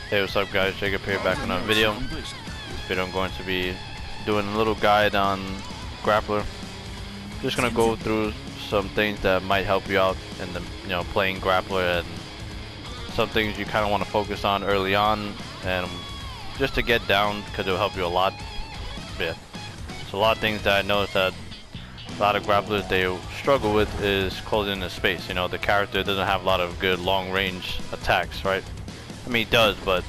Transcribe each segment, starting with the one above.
Hey, what's up guys, Jacob here, back on another video. This video I'm going to be doing a little guide on Grappler. Just gonna go through some things that might help you out in the playing Grappler, and some things you kind of want to focus on early on, and just to get down, because it'll help you a lot. Yeah. So a lot of things that I noticed that a lot of grapplers they struggle with is closing the space. The character doesn't have a lot of good long range attacks, right? I mean, he does, but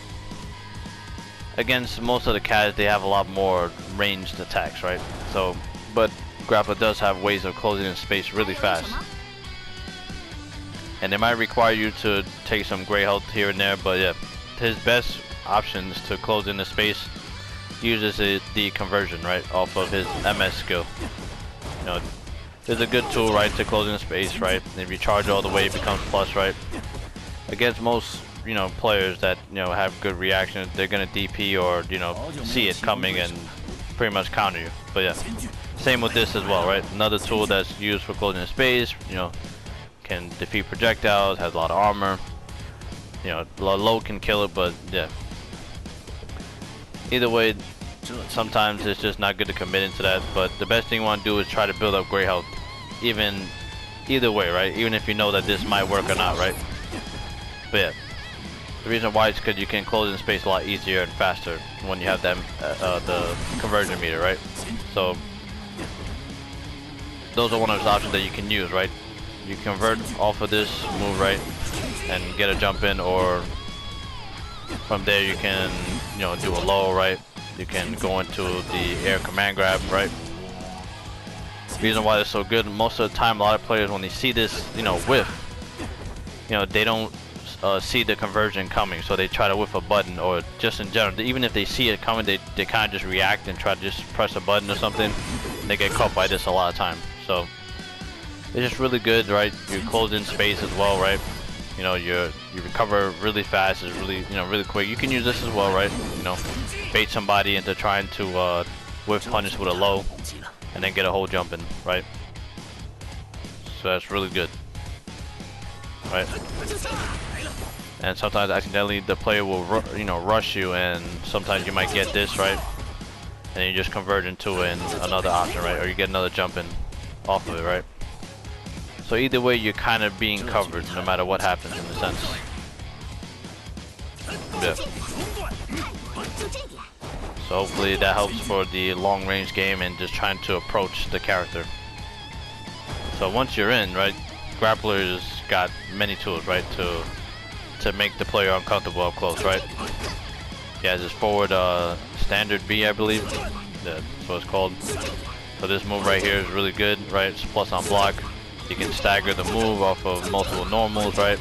against most of the cats, they have a lot more ranged attacks, right? So, but Grappler does have ways of closing in space really fast. And they might require you to take some gray health here and there, but yeah, his best options to close in the space uses the conversion, right, off of his MS skill. It's a good tool, right, to close in space, right? If you charge all the way, it becomes plus, right? Against most players that have good reactions, they're gonna DP or see it coming and pretty much counter you. But yeah, same with this as well, right? Another tool that's used for closing in space, can defeat projectiles, has a lot of armor. Low can kill it, but yeah. Either way, sometimes it's just not good to commit into that, but the best thing you want to do is try to build up gray health, either way, right? Even if you know that this might work or not, right? But yeah, the reason why is because you can close in space a lot easier and faster when you have them the conversion meter, right? So those are one of those options that you can use, right? You convert off of this move, right, and get a jump in, or from there you can do a low, right? You can go into the air command grab, right? The reason why it's so good, most of the time a lot of players, when they see this whiff, they don't see the conversion coming, so they try to whiff a button, or just in general, even if they see it coming, they kind of just react and try to just press a button or something, and they get caught by this a lot of time. So it's just really good, right? You close in space as well, right? You recover really fast, is really really quick. You can use this as well, right? Bait somebody into trying to whiff punish with a low, and then get a whole jump in, right? So that's really good, right? And sometimes accidentally the player will rush you, and sometimes you might get this, right, and you just convert into another option, right, or you get another jump in off of it, right? So either way, you're kind of being covered no matter what happens, in a sense. Yeah. So hopefully that helps for the long range game and just trying to approach the character. So once you're in, right, Grappler's got many tools, right, to make the player uncomfortable up close, right? He has his forward standard B, I believe. That's what it's called. So this move right here is really good, right? It's plus on block. You can stagger the move off of multiple normals, right?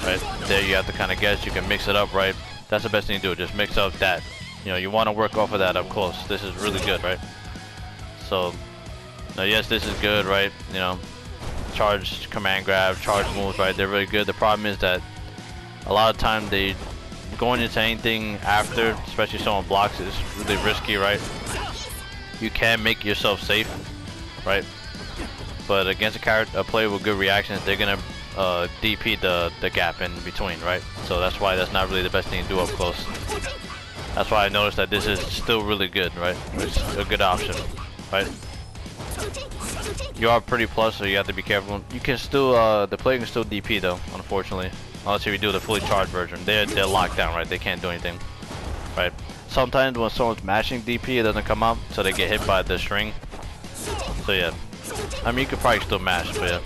Right there, you have to kind of guess. You can mix it up, right? That's the best thing to do. Just mix up that. You want to work off of that up close. This is really good, right? So, now yes, this is good, right? Charge, command grab, charge moves, right? They're really good. The problem is that a lot of time they going into anything after, especially someone blocks, is really risky, right? You can make yourself safe, right? But against a player with good reactions, they're gonna DP the gap in between, right? So that's why that's not really the best thing to do up close. That's why I noticed that this is still really good, right? It's a good option, right? You are pretty plus, so you have to be careful. You can still the player can still DP though, unfortunately, unless you do the fully charged version. They're locked down, right? They can't do anything, right? Sometimes when someone's mashing DP, it doesn't come up, so they get hit by the string. So yeah, I mean, you could probably still mash, but yeah.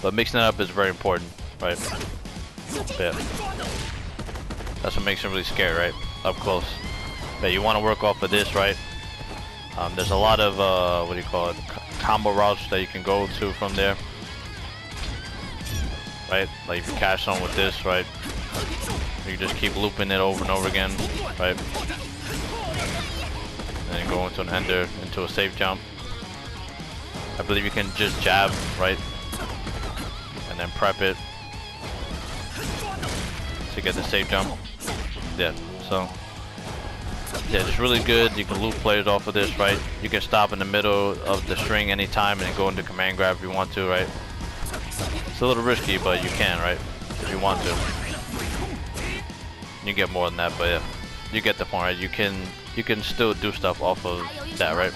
But mixing it up is very important, right? But yeah. That's what makes him really scary, right? Up close. But you want to work off of this, right? There's a lot of what do you call it? Combo routes that you can go to from there, right? Like if you catch someone with this, right? You just keep looping it over and over again, right? And then go into an ender, into a safe jump. I believe you can just jab, right? And then prep it to get the safe jump. Yeah, so yeah, it's really good. You can loop players off of this, right? You can stop in the middle of the string anytime and then go into command grab if you want to, right? It's a little risky, but you can, right? If you want to. You get more than that, but yeah, you get the point, right? You can still do stuff off of that, right?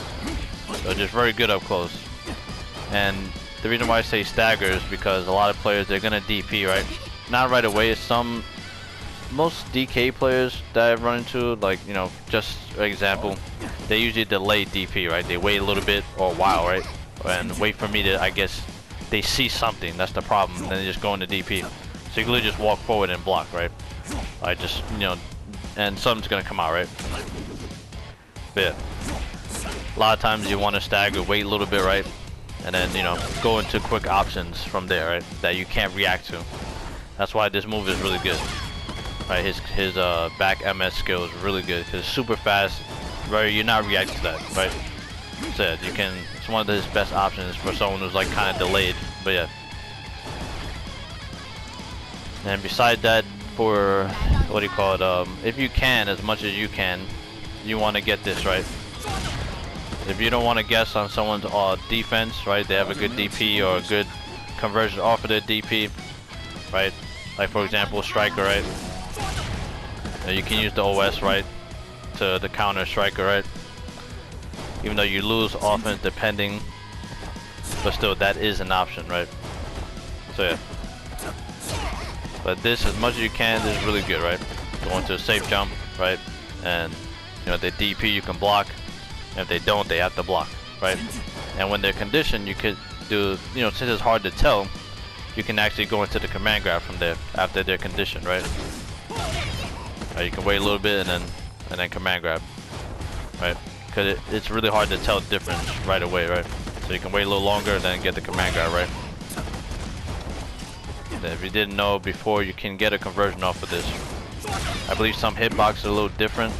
So just very good up close. And the reason why I say stagger is because a lot of players, they're gonna DP, right? Not right away. Most DK players that I've run into, like, you know, just for example, they usually delay DP, right? They wait a little bit or a while, right? And wait for me to, I guess, they see something. That's the problem. And then they just go into DP. So you can literally just walk forward and block, right? I just, you know, and something's gonna come out, right? But yeah, a lot of times you want to stagger, wait a little bit, right? And then, you know, go into quick options from there, right? That you can't react to. That's why this move is really good. Right, his back MS skill is really good because it's super fast. Right, you're not reacting to that. Right, said you can. It's one of his best options for someone who's like kind of delayed. But yeah. And beside that, for what do you call it? If you can, as much as you can, you want to get this right. If you don't want to guess on someone's defense, right? They have a good DP or a good conversion off of their DP, right? Like for example, striker, right? You can use the OS, right, to counter striker, right? Even though you lose offense depending, but still that is an option, right? So yeah. But this, as much as you can, this is really good, right? Go into a safe jump, right? And you know, if they DP, you can block. And if they don't, they have to block, right? And when they're conditioned, you could do, you know, since it's hard to tell, you can actually go into the command grab from there after they're conditioned, right? You can wait a little bit and then command grab, right? Because it's really hard to tell the difference right away, right? So you can wait a little longer and then get the command grab, right? And if you didn't know before, you can get a conversion off of this. I believe some hitboxes are a little different.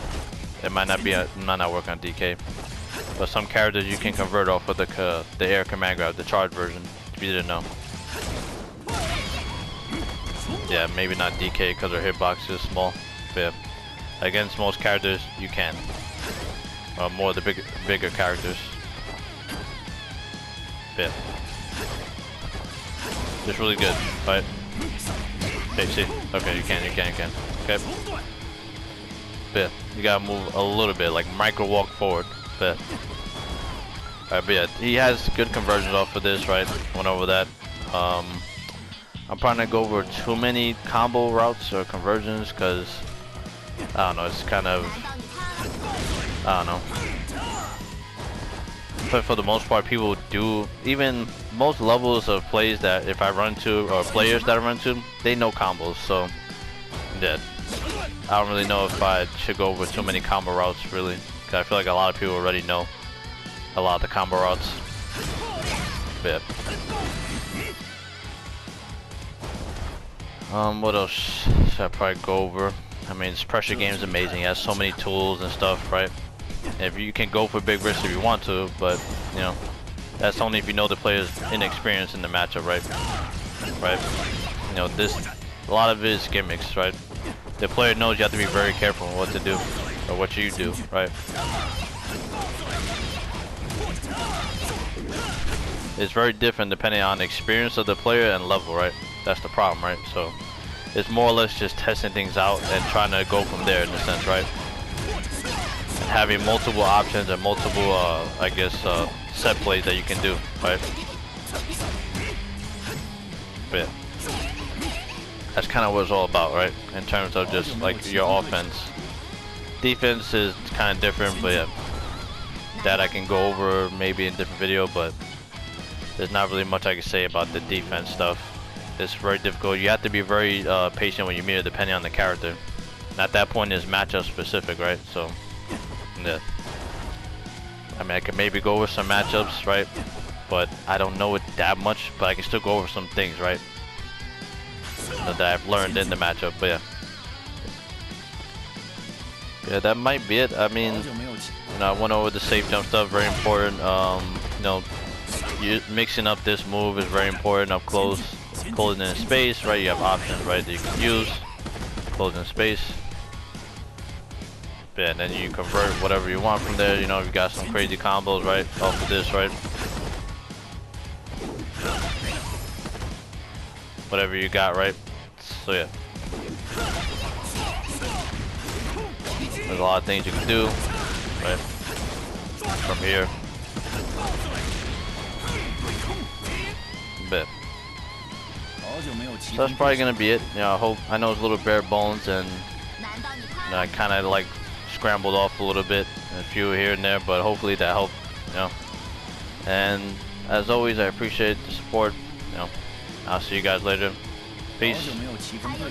It might not work on DK, but some characters you can convert off of the air command grab, the charge version. If you didn't know. Yeah, maybe not DK because their hitbox is small. But yeah, against most characters you can. More the bigger characters. But yeah. Just really good, right? Okay, see? Okay, you can. Okay. But yeah, you gotta move a little bit, like micro walk forward. But alright, but yeah, he has good conversions off of this, right? Went over that. I'm probably not go over too many combo routes or conversions because I don't know, it's kind of, I don't know. But for the most part, people do, even most levels of plays that if I run to, or players that I run to, they know combos, so yeah. I don't really know if I should go over too many combo routes, really, because I feel like a lot of people already know a lot of the combo routes. But yeah. What else should I probably go over? I mean, this pressure game is amazing. It has so many tools and stuff, right? If you can go for big risks if you want to, but you know, that's only if you know the player's inexperienced in the matchup, right? Right? You know, a lot of it is gimmicks, right? The player knows you have to be very careful on what to do or what you do, right? It's very different depending on the experience of the player and level, right? That's the problem, right? So it's more or less just testing things out and trying to go from there in a sense, right? And having multiple options and multiple, I guess, set plays that you can do, right? But yeah. That's kind of what it's all about, right? In terms of just like your offense. Defense is kind of different, but yeah. That I can go over maybe in a different video, but there's not really much I can say about the defense stuff. It's very difficult. You have to be very patient when you meet it, depending on the character. And at that point, it's matchup specific, right? So, yeah. I mean, I can maybe go over some matchups, right? But I don't know it that much, but I can still go over some things, right? That I've learned in the matchup, but yeah. Yeah, that might be it. I mean, you know, I went over the safe jump stuff, very important. You know, mixing up this move is very important up close. Closing in space, right? You have options, right, that you can use. Closing space. Yeah, and then you convert whatever you want from there. You know, you got some crazy combos, right, off of this, right? Whatever you got, right? So yeah. There's a lot of things you can do, right? From here. But so that's probably gonna be it. You know, I know it's a little bare bones, and you know, I kind of like scrambled off a little bit, a few here and there, but hopefully that helped. You know, and as always, I appreciate the support. You know, I'll see you guys later. Peace.